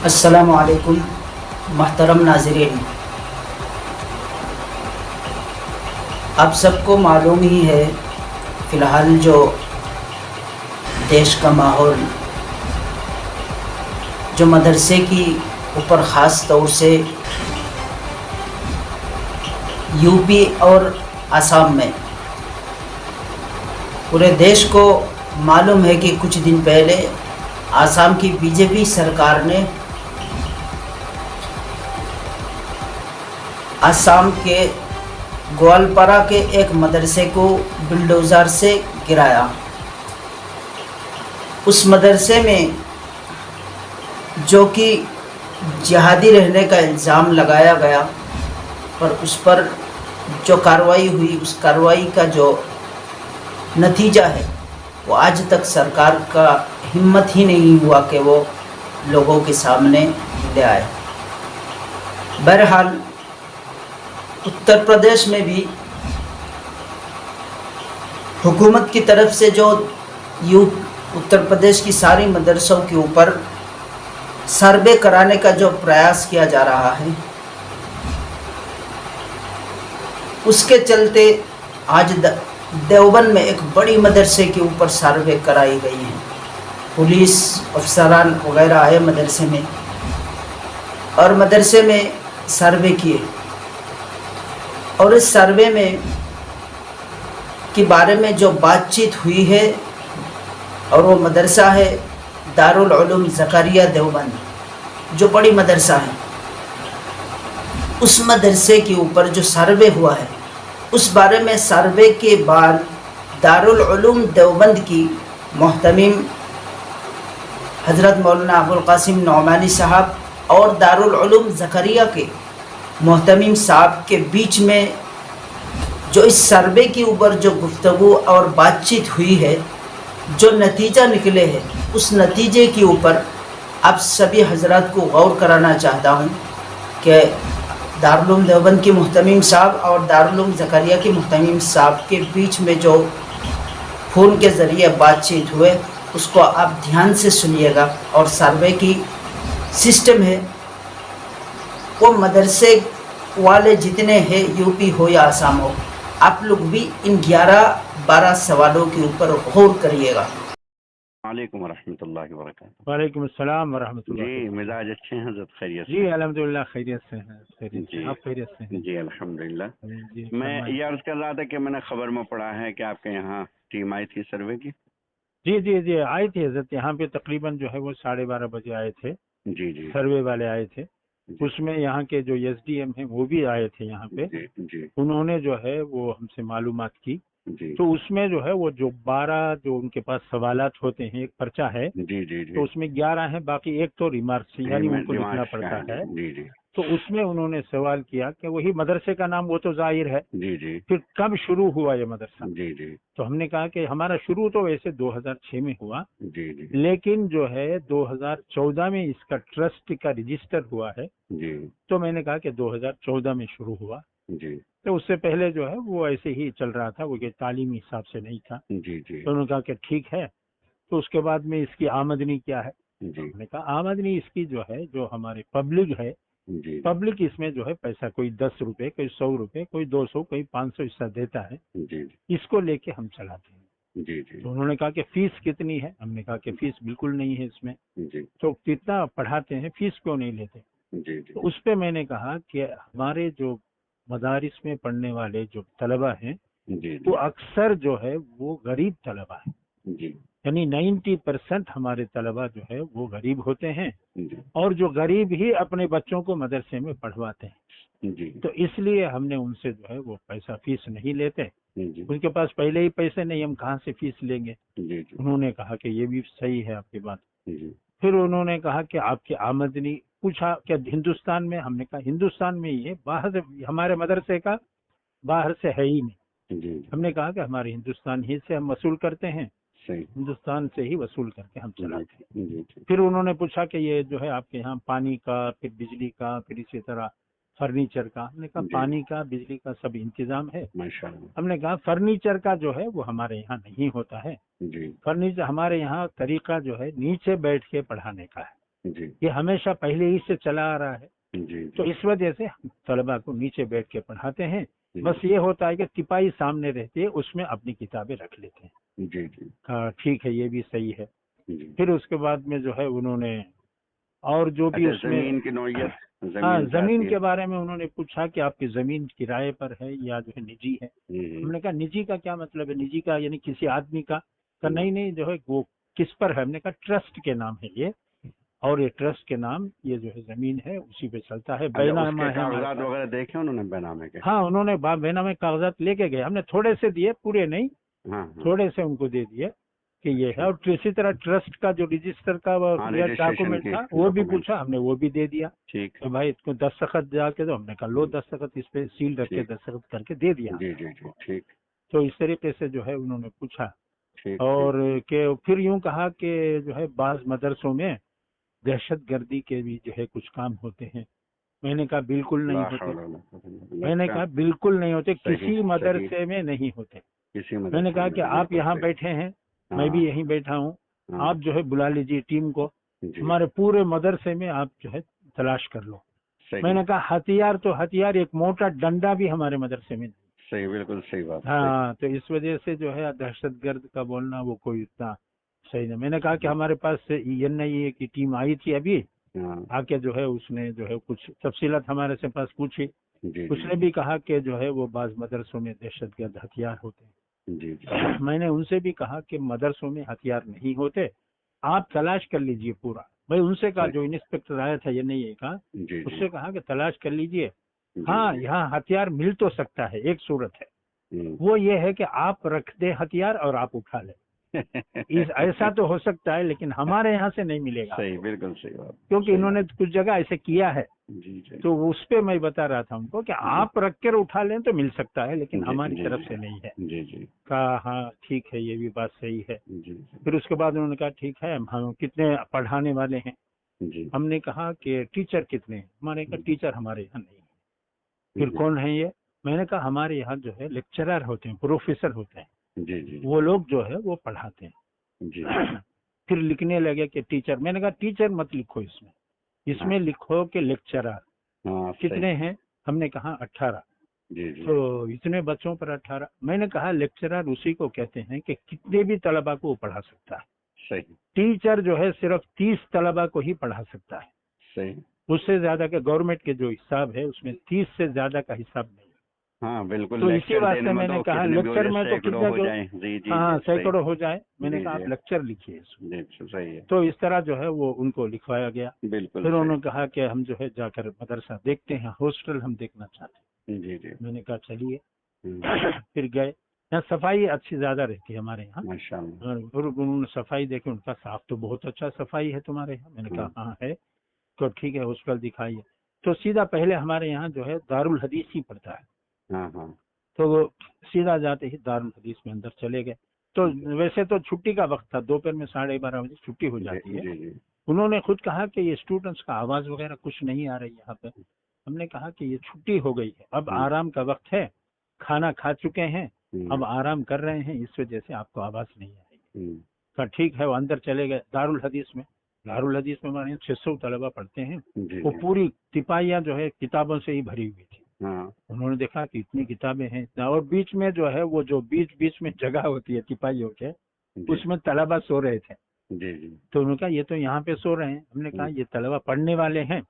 अस्सलामु अलैकुम महतरम नाज़रीन। आप सबको मालूम ही है फ़िलहाल जो देश का माहौल जो मदरसे की ऊपर ख़ास तौर से यूपी और असम में पूरे देश को मालूम है कि कुछ दिन पहले असम की बीजेपी सरकार ने असम के ग्वालपारा के एक मदरसे को बुलडोज़र से गिराया। उस मदरसे में जो कि जिहादी रहने का इल्ज़ाम लगाया गया, पर उस पर जो कार्रवाई हुई, उस कार्रवाई का जो नतीजा है वो आज तक सरकार का हिम्मत ही नहीं हुआ कि वो लोगों के सामने ले आए। बहरहाल उत्तर प्रदेश में भी हुकूमत की तरफ से जो उत्तर प्रदेश की सारी मदरसों के ऊपर सर्वे कराने का जो प्रयास किया जा रहा है, उसके चलते आज देवबंद में एक बड़ी मदरसे के ऊपर सर्वे कराई गई है। पुलिस अफसरान वगैरह आए मदरसे में और मदरसे में सर्वे किए, और इस सर्वे में के बारे में जो बातचीत हुई है, और वो मदरसा है दारुल उलूम ज़करिया देवबंद, जो बड़ी मदरसा है। उस मदरसे के ऊपर जो सर्वे हुआ है, उस बारे में सर्वे के बाद दारुल उलूम देवबंद की मोहतमिम हज़रत मौलाना अबुल क़ासिम नौमानी साहब और दारुल उलूम ज़करिया के मोहतमिम साहब के बीच में जो इस सर्वे के ऊपर जो गुफ्तगू और बातचीत हुई है, जो नतीजा निकले हैं, उस नतीजे के ऊपर आप सभी हजरात को गौर कराना चाहता हूँ कि दारुल उलूम देवबंद की मोहतमिम साहब और दारुल उलूम ज़करिया की मोहतमिम साहब के बीच में जो फ़ोन के ज़रिए बातचीत हुए, उसको आप ध्यान से सुनिएगा। और सर्वे की सिस्टम है, वो मदरसे वाले जितने हैं, यूपी हो या असम हो, आप लोग भी इन 11-12 सवालों के ऊपर गौर करिएगा। वालेकुम रहमतुल्लाहि व बरकातहू। वालेकुम अस्सलाम व रहमतुल्लाह। जी, मिजाज अच्छे हैं हज़रत, खैरियत जी अल्हम्दुलिल्लाह खैरियत से हैं। खैरियत से, जी आप खैरियत से हैं? जी अल्हम्दुलिल्लाह। जी मैं फरमाएं। ये अर्ज़ कर रहा था कि मैंने खबर में पढ़ा है कि आपके यहाँ टीम आई थी सर्वे की। जी जी जी आए थे हजरत, यहाँ पे तकरीबन जो है वो 12:30 बजे आए थे। जी जी सर्वे वाले आए थे। जी उसमें यहाँ के जो एसडीएम हैं वो भी आए थे यहाँ पे। जी जी उन्होंने जो है वो हमसे मालूमात की। जी तो उसमें जो है वो जो 12 जो उनके पास सवालात होते हैं, एक पर्चा है, जी जी तो जी उसमें 11 हैं, बाकी एक तो रिमार्क्स यानी उनको लिखना दिमाग का पड़ता है। है। जी जी तो उसमें उन्होंने सवाल किया कि वही मदरसे का नाम वो तो जाहिर है, जी जी फिर कब शुरू हुआ ये मदरसा। जी जी तो हमने कहा कि हमारा शुरू तो वैसे 2006 में हुआ, जी जी लेकिन जो है 2014 में इसका ट्रस्ट का रजिस्टर हुआ है। जी तो मैंने कहा कि 2014 में शुरू हुआ, जी तो उससे पहले जो है वो ऐसे ही चल रहा था, वो कि तालीमी हिसाब से नहीं था। जी जी तो उन्होंने कहा कि ठीक है। तो उसके बाद में इसकी आमदनी क्या है, तो जी हमने कहा आमदनी इसकी जो है, जो हमारे पब्लिक है, जी पब्लिक इसमें जो है पैसा कोई 10 रुपए, कोई 100 रुपए, कोई 200, कोई 500 हिस्सा देता है, जी इसको लेके हम चलाते हैं। जी जी तो उन्होंने कहा कि फीस कितनी है, हमने कहा कि फीस बिल्कुल नहीं है इसमें। जी तो कितना पढ़ाते हैं, फीस क्यों नहीं लेते। जी तो उस पे मैंने कहा कि हमारे जो मदारिस में पढ़ने वाले जो तलबा हैं, जी वो अक्सर जो है वो गरीब तलबा है, जी यानी 90% हमारे तलबा जो है वो गरीब होते हैं, जी और जो गरीब ही अपने बच्चों को मदरसे में पढ़वाते हैं। जी तो इसलिए हमने उनसे जो है वो पैसा फीस नहीं लेते। जी उनके पास पहले ही पैसे नहीं, हम कहाँ से फीस लेंगे। जी जी उन्होंने कहा कि ये भी सही है आपकी बात। जी फिर उन्होंने कहा कि आपकी आमदनी, पूछा क्या हिंदुस्तान में, हमने कहा हिंदुस्तान में ही है, बाहर से हमारे मदरसे का बाहर से है ही नहीं। जी हमने कहा कि हमारे हिंदुस्तान ही से हम वसूल करते हैं, सही। हिंदुस्तान से ही वसूल करके हम जी चलाते हैं। जी जी फिर उन्होंने पूछा कि ये जो है आपके यहाँ पानी का, फिर बिजली का, फिर इसी तरह फर्नीचर का। हमने कहा जी पानी का, बिजली का सब इंतजाम है। माशाअल्लाह। हमने कहा फर्नीचर का जो है वो हमारे यहाँ नहीं होता है। जी फर्नीचर हमारे यहाँ तरीका जो है नीचे बैठ के पढ़ाने का है। जी ये हमेशा पहले ही से चला आ रहा है। जी तो इस वजह से हम तलबा को नीचे बैठ के पढ़ाते हैं। जी बस ये होता है कि तिपाही सामने रहती है, उसमें अपनी किताबें रख लेते हैं। जी जी हाँ ठीक है, ये भी सही है। जी। फिर उसके बाद में जो है उन्होंने और जो भी अच्छा, उसमें, जमीन की नौयत, हाँ जमीन क्या जमीन आती के है? बारे में उन्होंने पूछा कि आपकी जमीन किराए पर है या जो है निजी है। हमने कहा निजी का क्या मतलब है, निजी का यानी किसी आदमी का? नहीं नहीं, जो है वो किस पर है? हमने कहा ट्रस्ट के नाम है ये, और ये ट्रस्ट के नाम ये जो है जमीन है उसी पे चलता है, अच्छा, बैनामा उसके है हमारे कागजात पास। वगैरह देखे उन्होंने बैनामे के? हाँ उन्होंने बैनामे कागजात लेके गए, हमने थोड़े से दिए, पूरे नहीं, हाँ हाँ थोड़े से उनको दे दिए कि ये है। ठीक। और इसी तरह ट्रस्ट का जो रजिस्टर का हाँ, रजिस्ट्रेशन डॉक्यूमेंट की था वो भी डॉक्यूमेंट। पूछा, हमने वो भी दे दिया। ठीक तो भाई इसको दस्तखत जाके, तो हमने कहा लो दस्तखत, इस पे सील रख के ठीक। दस्तखत करके दे दिया। जी जी जी ठीक तो इस तरीके से जो है उन्होंने पूछा। ठीक और ठीक। के फिर यूं कहा कि जो है बाज मदरसों में दहशतगर्दी के भी जो है कुछ काम होते हैं। मैंने कहा बिल्कुल नहीं ला होते। हौला वला कुव्वता इल्ला बिल्लाह। मैंने अच्छा, कहा बिल्कुल नहीं होते, सही किसी सही। मदरसे में नहीं होते। किसी मैंने मदरसे कहा में कि नहीं, आप बिल्कुल यहाँ सही। बैठे हैं, मैं हाँ भी यहीं बैठा हूँ, हाँ आप जो है बुला लीजिए टीम को, जी हमारे पूरे मदरसे में आप जो है तलाश कर लो। सही मैंने कहा हथियार तो हथियार, एक मोटा डंडा भी हमारे मदरसे में नहीं। सही, बिल्कुल सही बात, सही। हाँ तो इस वजह से जो है दहशतगर्द का बोलना वो कोई इतना सही नहीं। मैंने कहा कि हमारे पास NIA की टीम आई थी अभी, हाँ आके जो है उसने जो है कुछ तफसीलात हमारे से पास पूछी। जी उसने जी भी कहा कि जो है वो बाज मदरसों में दहशतगर्द हथियार होते हैं। जी जी मैंने उनसे भी कहा कि मदरसों में हथियार नहीं होते, आप तलाश कर लीजिए पूरा। भाई उनसे कहा, सही। जो इंस्पेक्टर आया था NIA का, जी जी उससे कहा कि तलाश कर लीजिए। जी हाँ जी। यहाँ हथियार मिल तो सकता है, एक सूरत है, हम्म। वो ये है कि आप रख दे हथियार और आप उठा ले। इस ऐसा तो हो सकता है, लेकिन हमारे यहाँ से नहीं मिलेगा सही, आपको, बिल्कुल सही बात, क्योंकि सही इन्होंने बात। कुछ जगह ऐसे किया है। जी जी तो उस पे मैं बता रहा था उनको कि जी आप रख कर उठा लें तो मिल सकता है, लेकिन जी हमारी जी तरफ से नहीं है। जी जी कहा हाँ ठीक है, ये भी बात सही है। जी जी फिर उसके बाद उन्होंने कहा ठीक है, हम कितने पढ़ाने वाले हैं? जी हमने कहा कि टीचर कितने हैं? हमारे कहा टीचर हमारे यहाँ नहीं है। फिर जी कौन है ये? मैंने कहा हमारे यहाँ जो है लेक्चरर होते हैं, प्रोफेसर होते हैं, जी जी वो लोग जो है वो पढ़ाते जी हैं। फिर लिखने लगे कि टीचर। मैंने कहा टीचर मत लिखो इसमें, हाँ इसमें लिखो कि लेक्चरर। हाँ सही। कितने हैं? हमने कहा 18। जी जी तो इतने बच्चों पर 18। मैंने कहा लेक्चरर उसी को कहते हैं कि कितने भी तलबा को वो पढ़ा सकता है। सही टीचर जो है सिर्फ 30 तलबा को ही पढ़ा सकता है, सही। उससे ज्यादा के गवर्नमेंट के जो हिसाब है उसमें 30 से ज्यादा का हिसाब नहीं। हाँ बिल्कुल, तो इसी लेक्चर देने वास्ते में मैंने तो कहा कितने भी हो लेक्चर जाए, में तो सैकड़ों कितना हो जो, जाए। जी जी हाँ जी सही। सैकड़ों हो जाए। मैंने जी कहा जी आप लेक्चर लिखिए इसमें। जी सही है, तो इस तरह जो है वो उनको लिखवाया गया। बिल्कुल फिर सही। उन्होंने कहा कि हम जो है जाकर मदरसा देखते हैं, हॉस्टल हम देखना चाहते हैं। जी जी मैंने कहा चलिए। हम्म, फिर गए। यहाँ सफाई अच्छी ज्यादा रहती है हमारे यहाँ। माशाअल्लाह। और उन्होंने सफाई देखी, उनका साफ तो बहुत अच्छा सफाई है तुम्हारे यहाँ। मैंने कहा हाँ है। तो ठीक है हॉस्टल दिखाइए। तो सीधा पहले हमारे यहाँ जो है दारुल हदीस ही पड़ता है, हाँ हाँ तो वो सीधा जाते ही दारुल हदीस में अंदर चले गए। तो वैसे तो छुट्टी का वक्त था, दोपहर में 12:30 बजे छुट्टी हो जी जाती है। जी जी उन्होंने खुद कहा कि ये स्टूडेंट्स का आवाज वगैरह कुछ नहीं आ रही यहाँ पे। हमने कहा कि ये छुट्टी हो गई है, अब आराम का वक्त है, खाना खा चुके हैं, अब आराम कर रहे हैं, इस वजह से आपको आवाज नहीं आएगी। कहा ठीक है। वो अंदर चले गए दारुल हदीस में। दारुल हदीस में हमारे 600 तलबा पढ़ते हैं। जी वो जी पूरी तिपाहियाँ जो है किताबों से ही भरी हुई थी। हाँ उन्होंने देखा कि इतनी किताबें हैं इतना, और बीच में जो है वो जो बीच बीच में जगह होती है तिपाहियों के, जी उसमें तलबा सो रहे थे। जी जी तो उन्होंने कहा ये तो यहाँ पे सो रहे हैं। हमने कहा ये तलबा पढ़ने वाले हैं,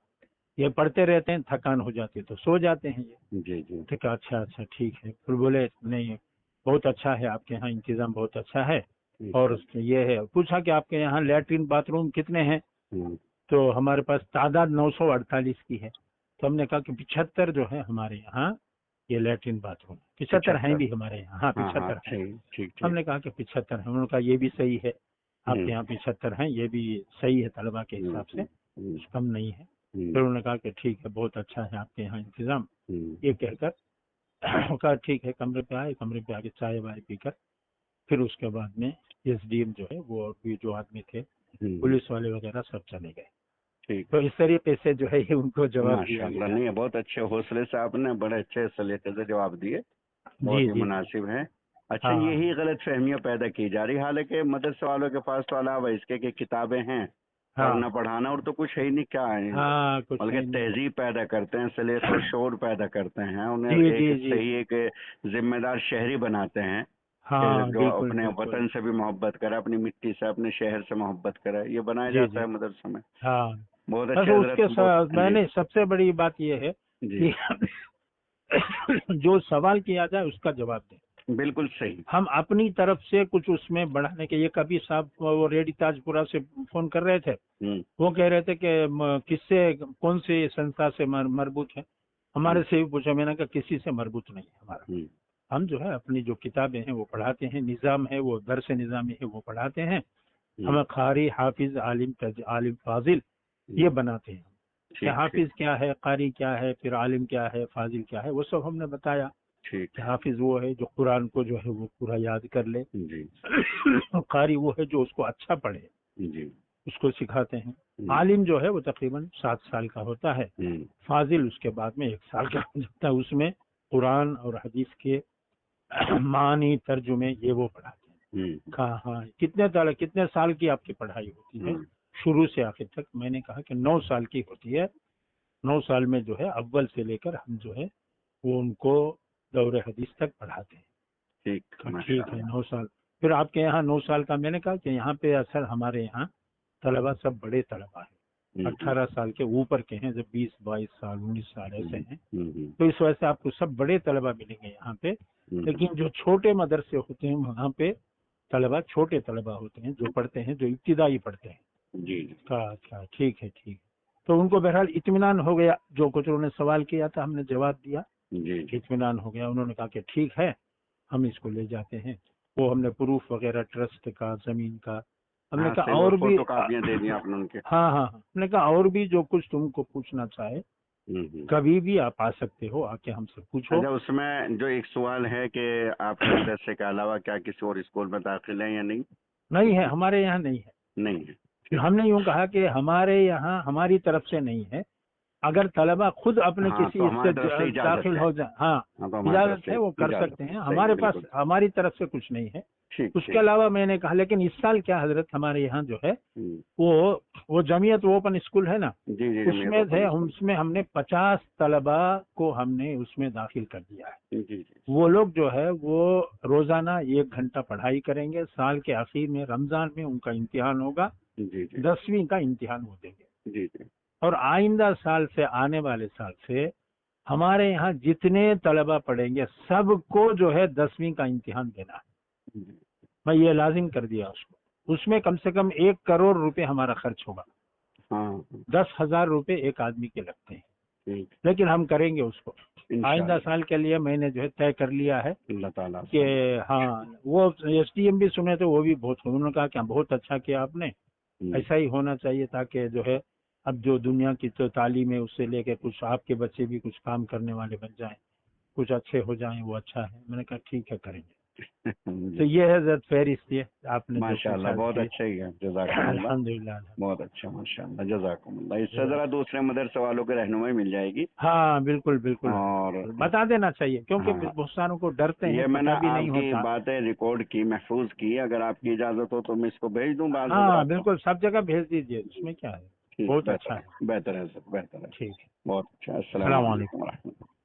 ये पढ़ते रहते हैं, थकान हो जाती है तो सो जाते हैं ये। जी जी तो कहा अच्छा अच्छा ठीक है। फिर बोले नहीं बहुत अच्छा है, आपके यहाँ इंतजाम बहुत अच्छा है। और ये है, पूछा कि आपके यहाँ लैट्रिन बाथरूम कितने हैं? तो हमारे पास तादाद 948 की है। तो हमने कहा कि 75 जो है हमारे यहाँ ये लैट्रिन बाथरूम, 75 हैं भी हमारे यहाँ। हाँ हाँ हाँ 75 हैं। ठीक ठीक ठीक। हमने कहा कि 75 है। उन्होंने कहा ये भी सही है, आपके यहाँ 75 हैं, ये भी सही है तलबा के हिसाब से, कुछ कम नहीं है। फिर उन्होंने कहा कि ठीक है बहुत अच्छा है आपके यहाँ इंतजाम। ये कहकर कहा ठीक है। कमरे पे आए, कमरे पे आके चाय वाय पीकर फिर उसके बाद में SDM जो है वो और भी जो आदमी थे, पुलिस वाले वगैरह सब चले गए। ठीक। तो इस तरीके से जो है ये उनको जवाब दिया माशाअल्लाह, गया। नहीं बहुत अच्छे हौसले से आपने बड़े अच्छे सलीके से जवाब दिए, बहुत जी ही जी मुनासिब है। अच्छा, हाँ यही गलत फहमियाँ पैदा की जा रही, हालांकि मदरसे वालों के पास तो अलावा इसके की किताबें हैं, हाँ। पढ़ना पढ़ाना और तो कुछ है ही नहीं, क्या है, हाँ, कुछ बल्कि नहीं। तहजीब पैदा करते हैं, सलेस और शोर पैदा करते हैं, उन्हें जी, एक जी, जी। सही एक जिम्मेदार शहरी बनाते हैं कि हाँ, जो बिल्कुल, अपने बिल्कुल। वतन से भी मोहब्बत करे, अपनी मिट्टी से, अपने शहर से मोहब्बत करे, ये बनाया जी, जाता जी। है मदरसे में। हाँ, बहुत बस अच्छे हजरत, उसके बहुत। साथ जी मैंने सबसे बड़ी बात ये है जी, कि जो सवाल किया जाए उसका जवाब दें। बिल्कुल सही। हम अपनी तरफ से कुछ उसमें बढ़ाने के, ये कभी साहब वो रेडी ताजपुरा से फोन कर रहे थे, हम्म, वो कह रहे थे कि किससे, कौन सी संस्था से मरबूत है। हमारे से भी पूछा, मैंने कहा किसी से मरबूत नहीं है हमारा। हम्म, हम जो है अपनी जो किताबें हैं वो पढ़ाते हैं, निज़ाम है वो दरस निज़ामी है वो पढ़ाते हैं। हमें कारी, हाफिज, आलिम, आलिम फाजिल ये बनाते हैं कि ठीक ठीक हाफिज क्या है, कारी क्या है, फिर आलिम क्या है, फाजिल क्या है, वो सब हमने बताया ठीक। कि हाफिज वो है जो कुरान को जो है वो पूरा याद कर ले, जी कारी वो है जो उसको अच्छा पढ़े, जी। उसको सिखाते हैं। आलिम जो है वो तकरीबन 7 साल का होता है। फाजिल उसके बाद में 1 साल का हो जाता है, उसमें कुरान और हदीस के मानी, तर्जुमे ये वो पढ़ाते हैं। हाँ, कितने साल की आपकी पढ़ाई होती है शुरू से आखिर तक? मैंने कहा कि 9 साल की होती है। 9 साल में जो है अव्वल से लेकर हम जो है वो उनको दौरे हदीस तक पढ़ाते हैं। ठीक, ठीक है, 9 साल। फिर आपके यहाँ 9 साल का, मैंने कहा कि यहाँ पे असल हमारे यहाँ तलबा सब बड़े तलबा है, 18 साल के ऊपर के हैं, जब 20-22 साल 19 साल ऐसे हैं, तो इस वजह से आपको सब बड़े तलबा मिलेंगे यहाँ पे। लेकिन जो छोटे मदरसे होते हैं वहाँ पे तलबा छोटे तलबा होते हैं, जो पढ़ते हैं, जो इब्तिदाई पढ़ते हैं। जी अच्छा, ठीक है, ठीक। तो उनको बहरहाल इत्मीनान हो गया, जो कुछ उन्होंने सवाल किया था हमने जवाब दिया, जी। इत्मीनान हो गया। उन्होंने कहा कि ठीक है, हम इसको ले जाते हैं। वो हमने प्रूफ वगैरह ट्रस्ट का, जमीन का, हमने कहा और भी फोटो कापियां दे दी आपने उनके। हाँ, हमने कहा और भी जो कुछ तुमको पूछना चाहे कभी भी आप आ सकते हो, आके हमसे पूछो। अच्छा, उसमें जो एक सवाल है कि आपके मदरसे के अलावा क्या किसी और स्कूल में दाखिल है या नहीं? नहीं है, हमारे यहाँ नहीं है। नहीं है। हमने यूँ कहा कि हमारे यहाँ हमारी तरफ से नहीं है। अगर तलबा खुद अपने किसी तो इससे हमारी तरफ से इजाजत दाखिल है। हो जाए, हाँ, तो हमारी तरफ इजाजत से है, वो कर इजाजत सकते है। हैं। सही, हमारे पास बिल्कुल। हमारी तरफ से कुछ नहीं है। ठीक, उसके ठीक। अलावा मैंने कहा, लेकिन इस साल क्या हजरत, हमारे यहाँ जो है वो जमीयत ओपन स्कूल है ना, जी जी, उसमें थे, उसमें हमने 50 तलबा को हमने उसमें दाखिल कर दिया है। जी जी। वो लोग जो है वो रोजाना 1 घंटा पढ़ाई करेंगे। साल के आखिर में रमजान में उनका इम्तिहान होगा, जी जी 10वीं का इम्तिहान वो देंगे। जी जी। और आइंदा साल से, आने वाले साल से हमारे यहाँ जितने तलबा पढ़ेंगे सबको जो है 10वीं का इम्तिहान देना है। मैं ये लाजिम कर दिया उसको। उसमें कम से कम 1 करोड़ रुपए हमारा खर्च होगा। 10,000 रुपए एक आदमी के लगते हैं, लेकिन हम करेंगे उसको। आइंदा साल के लिए मैंने जो है तय कर लिया है अल्लाह ताला कि हाँ, वो SDM भी सुने तो वो भी बहुत, उन्होंने कहा कि बहुत अच्छा किया आपने, ऐसा ही होना चाहिए, ताकि जो है अब जो दुनिया की तो तालीम है उससे लेके कुछ आपके बच्चे भी कुछ काम करने वाले बन जाएं, कुछ अच्छे हो जाएं, वो अच्छा है। मैंने कहा ठीक है, करेंगे। तो ये है जरा फहरिस्त, ये आपने माशाल्लाह, बहुत अच्छा ही है। जज़ाकल्लाह, अल्हम्दुलिल्लाह, बहुत अच्छा, माशाल्लाह, जज़ाकल्लाह। इससे जरा दूसरे मदरसे वालों को रहनुमाई मिल जाएगी। हाँ, बिल्कुल बिल्कुल, और बता देना चाहिए, क्योंकि हाँ, बहुत सारों को डरते हैं, ये मैंने पता भी नहीं आपकी होता। बातें रिकॉर्ड की, महफूज की। अगर आपकी इजाजत हो तो मैं इसको भेज दूं बाद हाँ, बिल्कुल, सब जगह भेज दीजिए, उसमें क्या है, बहुत अच्छा है। बेहतर है सर, बेहतर है। ठीक है, बहुत अच्छा। अस्सलाम अस्सलाम वालेकुम वालेकुम। व रहमतुल्लाह।